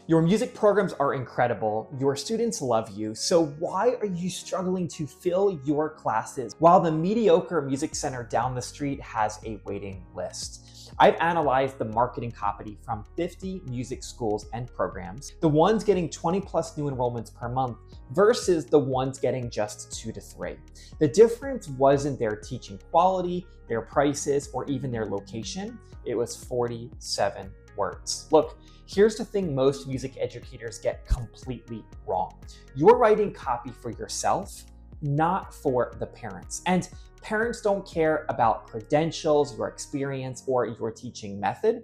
Your music programs are incredible, your students love you, so why are you struggling to fill your classes while the mediocre music center down the street has a waiting list? I've analyzed the marketing copy from 50 music schools and programs, the ones getting 20 plus new enrollments per month versus the ones getting just 2 to 3. The difference wasn't their teaching quality, their prices, or even their location. It was 47 words. Look, here's the thing most music educators get completely wrong. You're writing copy for yourself, not for the parents. And parents don't care about credentials, your experience, or your teaching method.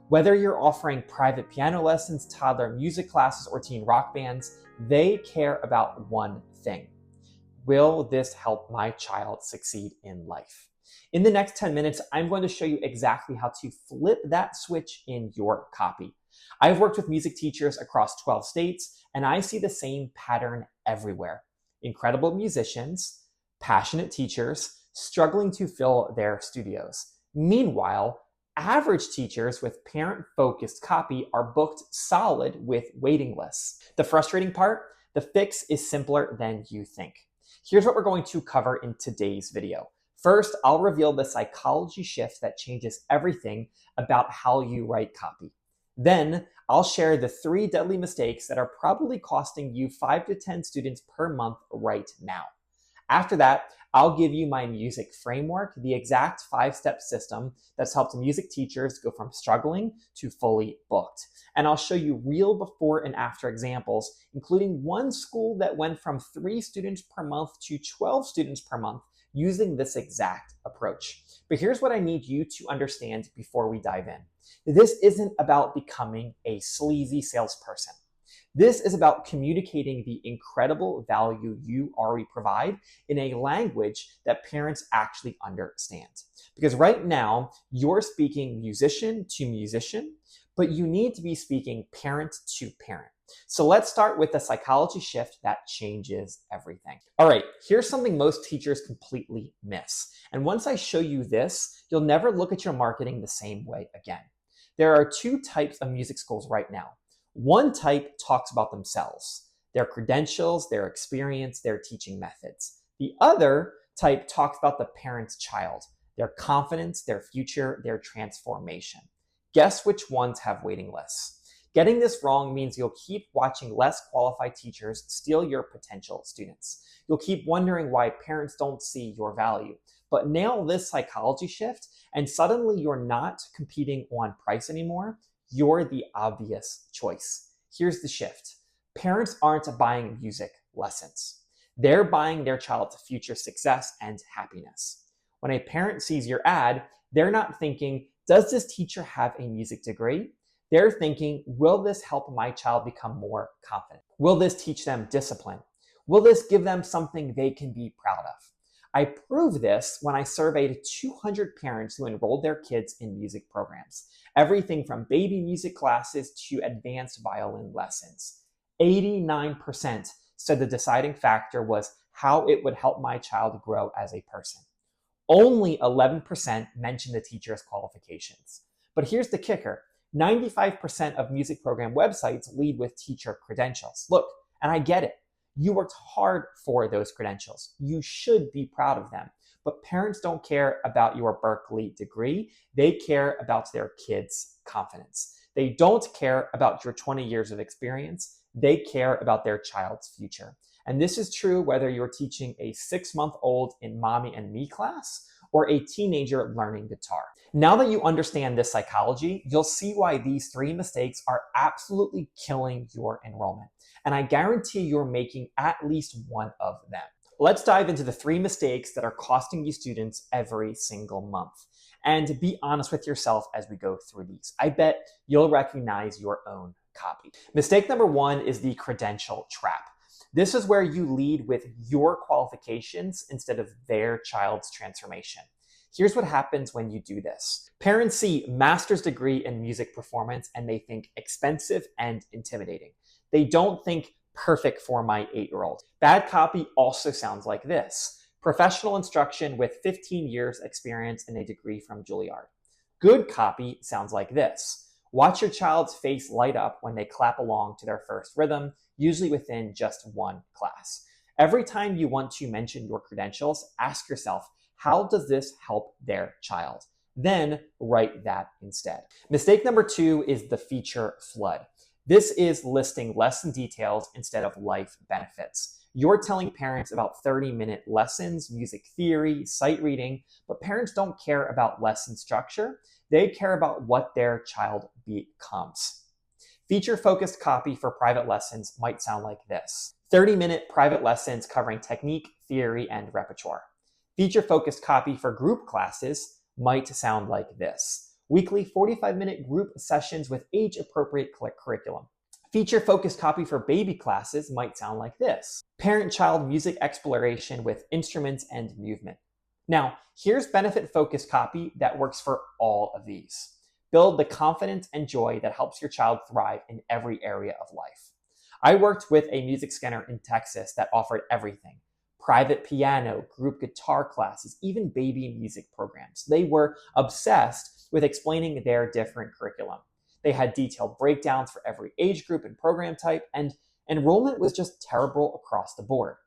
Whether you're offering private piano lessons, toddler music classes, or teen rock bands, they care about one thing. Will this help my child succeed in life? In the next 10 minutes, I'm going to show you exactly how to flip that switch in your copy. I've worked with music teachers across 12 states, and I see the same pattern everywhere. Incredible musicians, passionate teachers, struggling to fill their studios. Meanwhile, average teachers with parent-focused copy are booked solid with waiting lists. The frustrating part, the fix is simpler than you think. Here's what we're going to cover in today's video. First, I'll reveal the psychology shift that changes everything about how you write copy. Then, I'll share the 3 deadly mistakes that are probably costing you 5 to 10 students per month right now. After that, I'll give you my music framework, the exact 5-step system that's helped music teachers go from struggling to fully booked. And I'll show you real before and after examples, including one school that went from 3 students per month to 12 students per month using this exact approach. But here's what I need you to understand before we dive in. This isn't about becoming a sleazy salesperson. This is about communicating the incredible value you already provide in a language that parents actually understand. Because right now, you're speaking musician to musician, but you need to be speaking parent to parent. So let's start with the psychology shift that changes everything. All right, here's something most teachers completely miss. And once I show you this, you'll never look at your marketing the same way again. There are 2 types of music schools right now. One type talks about themselves, their credentials, their experience, their teaching methods. The other type talks about the parent's child, their confidence, their future, their transformation. Guess which ones have waiting lists? Getting this wrong means you'll keep watching less qualified teachers steal your potential students. You'll keep wondering why parents don't see your value. But nail this psychology shift, and suddenly you're not competing on price anymore. You're the obvious choice. Here's the shift. Parents aren't buying music lessons. They're buying their child's future success and happiness. When a parent sees your ad, they're not thinking, does this teacher have a music degree? They're thinking, will this help my child become more confident? Will this teach them discipline? Will this give them something they can be proud of? I proved this when I surveyed 200 parents who enrolled their kids in music programs, everything from baby music classes to advanced violin lessons. 89% said the deciding factor was how it would help my child grow as a person. Only 11% mentioned the teacher's qualifications. But here's the kicker. 95% of music program websites lead with teacher credentials. Look, and I get it. You worked hard for those credentials. You should be proud of them. But parents don't care about your Berkeley degree. They care about their kids' confidence. They don't care about your 20 years of experience. They care about their child's future. And this is true whether you're teaching a 6-month-old in Mommy and Me class or a teenager learning guitar. Now that you understand this psychology, you'll see why these 3 mistakes are absolutely killing your enrollment. And I guarantee you're making at least one of them. Let's dive into the 3 mistakes that are costing you students every single month. And be honest with yourself as we go through these. I bet you'll recognize your own copy. Mistake number 1 is the credential trap. This is where you lead with your qualifications instead of their child's transformation. Here's what happens when you do this. Parents see master's degree in music performance and they think expensive and intimidating. They don't think perfect for my 8-year-old. Bad copy also sounds like this. Professional instruction with 15 years experience and a degree from Juilliard. Good copy sounds like this. Watch your child's face light up when they clap along to their first rhythm, usually within just one class. Every time you want to mention your credentials, ask yourself, how does this help their child? Then write that instead. Mistake number 2 is the feature flood. This is listing lesson details instead of life benefits. You're telling parents about 30-minute lessons, music theory, sight reading, but parents don't care about lesson structure. They care about what their child becomes. Feature-focused copy for private lessons might sound like this. 30-minute private lessons covering technique, theory, and repertoire. Feature-focused copy for group classes might sound like this. Weekly 45-minute group sessions with age-appropriate curriculum. Feature-focused copy for baby classes might sound like this. Parent-child music exploration with instruments and movement. Now, here's benefit-focused copy that works for all of these. Build the confidence and joy that helps your child thrive in every area of life. I worked with a music center in Texas that offered everything. Private piano, group guitar classes, even baby music programs. They were obsessed with explaining their different curriculum. They had detailed breakdowns for every age group and program type, and enrollment was just terrible across the board.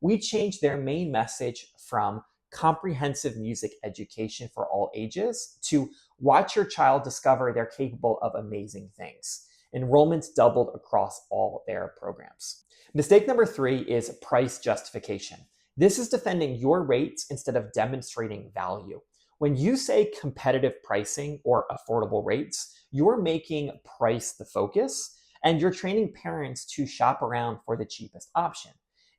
We changed their main message from comprehensive music education for all ages to watch your child discover they're capable of amazing things. Enrollments doubled across all their programs. Mistake number 3 is price justification. This is defending your rates instead of demonstrating value. When you say competitive pricing or affordable rates, you're making price the focus, and you're training parents to shop around for the cheapest option.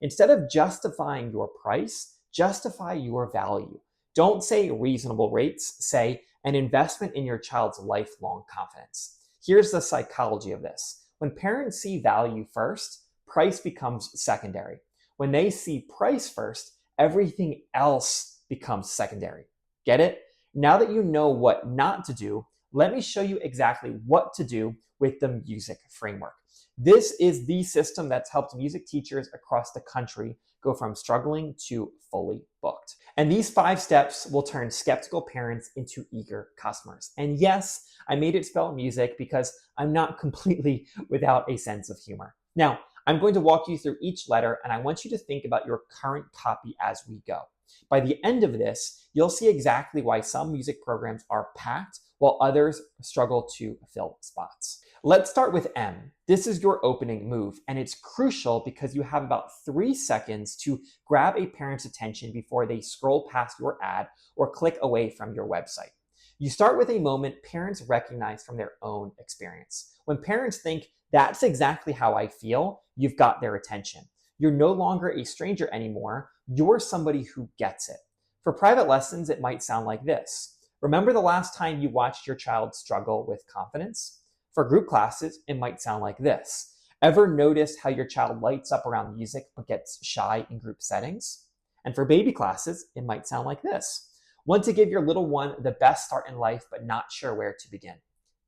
Instead of justifying your price, justify your value. Don't say reasonable rates, say an investment in your child's lifelong confidence. Here's the psychology of this. When parents see value first, price becomes secondary. When they see price first, everything else becomes secondary. Get it? Now that you know what not to do, let me show you exactly what to do with the music framework. This is the system that's helped music teachers across the country go from struggling to fully booked. And these 5 steps will turn skeptical parents into eager customers. And yes, I made it spell music because I'm not completely without a sense of humor. Now, I'm going to walk you through each letter, and I want you to think about your current copy as we go. By the end of this, you'll see exactly why some music programs are packed while others struggle to fill spots. Let's start with M. This is your opening move, and it's crucial because you have about 3 seconds to grab a parent's attention before they scroll past your ad or click away from your website. You start with a moment parents recognize from their own experience. When parents think, that's exactly how I feel, you've got their attention. You're no longer a stranger anymore. You're somebody who gets it. For private lessons, it might sound like this. Remember the last time you watched your child struggle with confidence? For group classes, it might sound like this. Ever notice how your child lights up around music but gets shy in group settings? And for baby classes, it might sound like this. Want to give your little one the best start in life but not sure where to begin?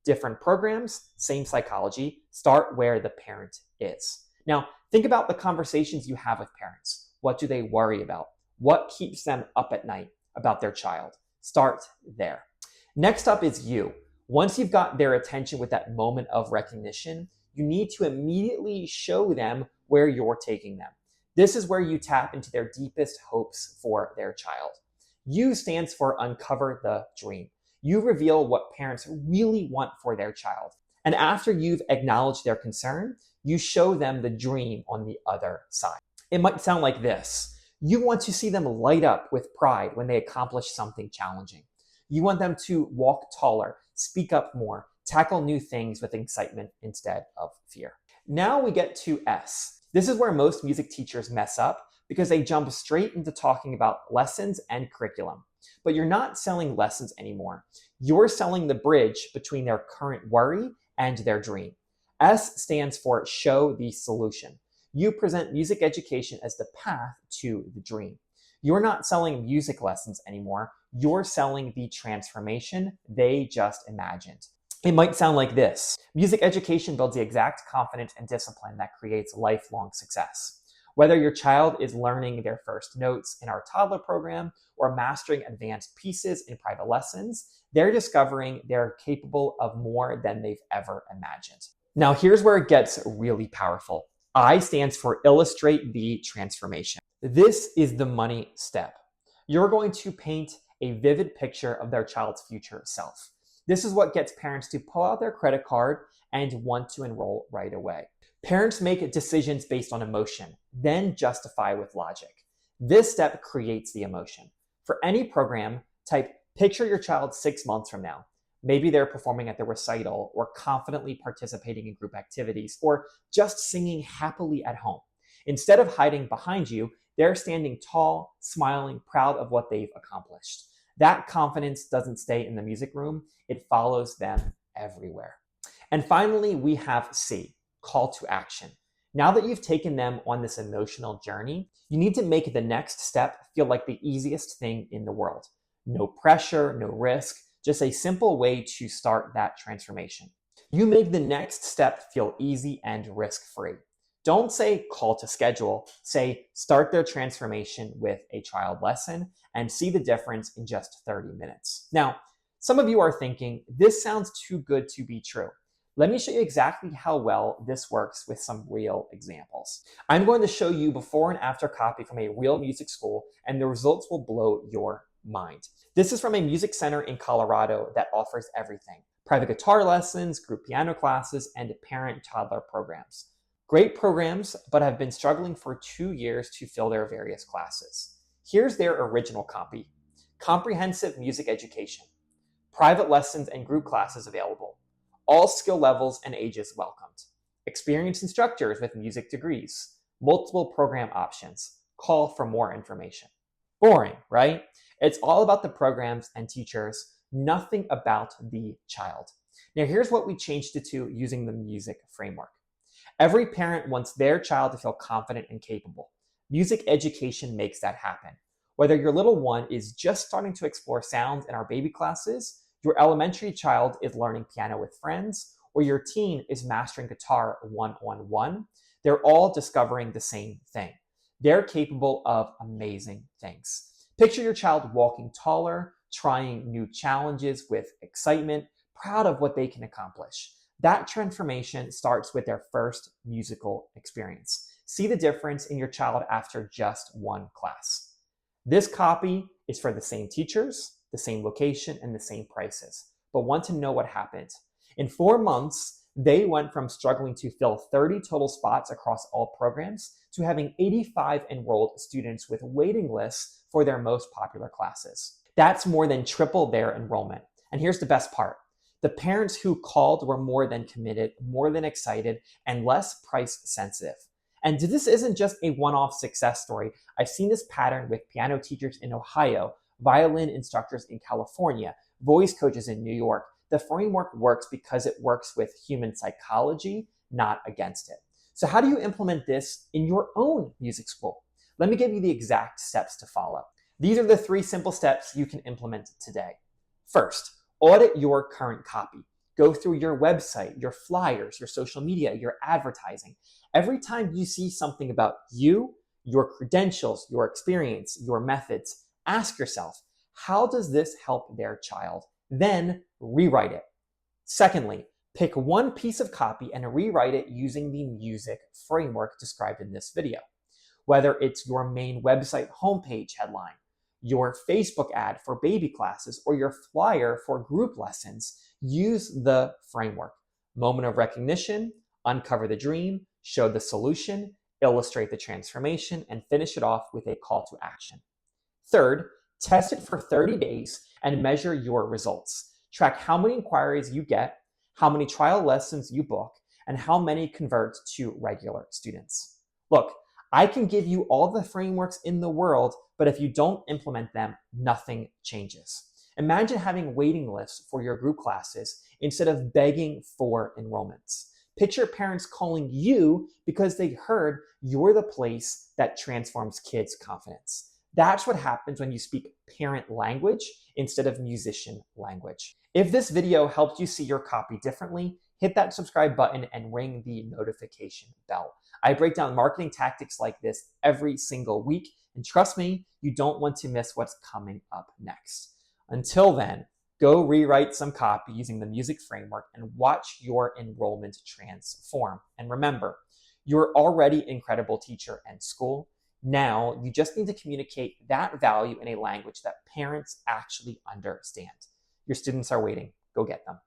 Different programs, same psychology. Start where the parent is. Now, think about the conversations you have with parents. What do they worry about? What keeps them up at night about their child? Start there. Next up is you. Once you've got their attention with that moment of recognition, you need to immediately show them where you're taking them. This is where you tap into their deepest hopes for their child. U stands for uncover the dream. You reveal what parents really want for their child. And after you've acknowledged their concern, you show them the dream on the other side. It might sound like this. You want to see them light up with pride when they accomplish something challenging. You want them to walk taller, speak up more, tackle new things with excitement instead of fear. Now we get to S. This is where most music teachers mess up because they jump straight into talking about lessons and curriculum. But you're not selling lessons anymore. You're selling the bridge between their current worry and their dream. S stands for show the solution. You present music education as the path to the dream. You're not selling music lessons anymore. You're selling the transformation they just imagined. It might sound like this. Music education builds the exact confidence and discipline that creates lifelong success. Whether your child is learning their first notes in our toddler program or mastering advanced pieces in private lessons, they're discovering they're capable of more than they've ever imagined. Now, here's where it gets really powerful. I stands for illustrate the transformation. This is the money step. You're going to paint a vivid picture of their child's future self. This is what gets parents to pull out their credit card and want to enroll right away. Parents make decisions based on emotion, then justify with logic. This step creates the emotion. For any program, type picture your child 6 months from now. Maybe they're performing at the recital or confidently participating in group activities or just singing happily at home. Instead of hiding behind you, they're standing tall, smiling, proud of what they've accomplished. That confidence doesn't stay in the music room, it follows them everywhere. And finally, we have C, call to action. Now that you've taken them on this emotional journey, you need to make the next step feel like the easiest thing in the world. No pressure, no risk, just a simple way to start that transformation. You make the next step feel easy and risk-free. Don't say call to schedule, say start their transformation with a child lesson and see the difference in just 30 minutes. Now, some of you are thinking, this sounds too good to be true. Let me show you exactly how well this works with some real examples. I'm going to show you before and after copy from a real music school, and the results will blow your mind. This is from a music center in Colorado that offers everything: private guitar lessons, group piano classes, and parent-toddler programs. Great programs, but have been struggling for 2 years to fill their various classes. Here's their original copy: comprehensive music education, private lessons and group classes available, all skill levels and ages welcomed, experienced instructors with music degrees, multiple program options. Call for more information. Boring, right? It's all about the programs and teachers, nothing about the child. Now, here's what we changed it to using the music framework. Every parent wants their child to feel confident and capable. Music education makes that happen. Whether your little one is just starting to explore sounds in our baby classes, your elementary child is learning piano with friends, or your teen is mastering guitar one-on-one, they're all discovering the same thing. They're capable of amazing things. Picture your child walking taller, trying new challenges with excitement, proud of what they can accomplish. That transformation starts with their first musical experience. See the difference in your child after just one class. This copy is for the same teachers, the same location, and the same prices. But want to know what happened? In 4 months, they went from struggling to fill 30 total spots across all programs to having 85 enrolled students with waiting lists for their most popular classes. That's more than triple their enrollment. And here's the best part. The parents who called were more than committed, more than excited, and less price sensitive. And this isn't just a one-off success story. I've seen this pattern with piano teachers in Ohio, violin instructors in California, voice coaches in New York. The framework works because it works with human psychology, not against it. So how do you implement this in your own music school? Let me give you the exact steps to follow. These are the 3 simple steps you can implement today. First, audit your current copy. Go through your website, your flyers, your social media, your advertising. Every time you see something about you, your credentials, your experience, your methods, ask yourself, how does this help their child? Then rewrite it. Secondly, pick one piece of copy and rewrite it using the music framework described in this video. Whether it's your main website homepage headline, your Facebook ad for baby classes, or your flyer for group lessons, use the framework. Moment of recognition, uncover the dream, show the solution, illustrate the transformation, and finish it off with a call to action. Third, test it for 30 days and measure your results. Track how many inquiries you get, how many trial lessons you book, and how many convert to regular students. Look, I can give you all the frameworks in the world, but if you don't implement them, nothing changes. Imagine having waiting lists for your group classes instead of begging for enrollments. Picture parents calling you because they heard you're the place that transforms kids' confidence. That's what happens when you speak parent language instead of musician language. If this video helped you see your copy differently, hit that subscribe button and ring the notification bell. I break down marketing tactics like this every single week, and trust me, you don't want to miss what's coming up next. Until then, go rewrite some copy using the music framework and watch your enrollment transform. And remember, you're already an incredible teacher and school. Now, you just need to communicate that value in a language that parents actually understand. Your students are waiting. Go get them.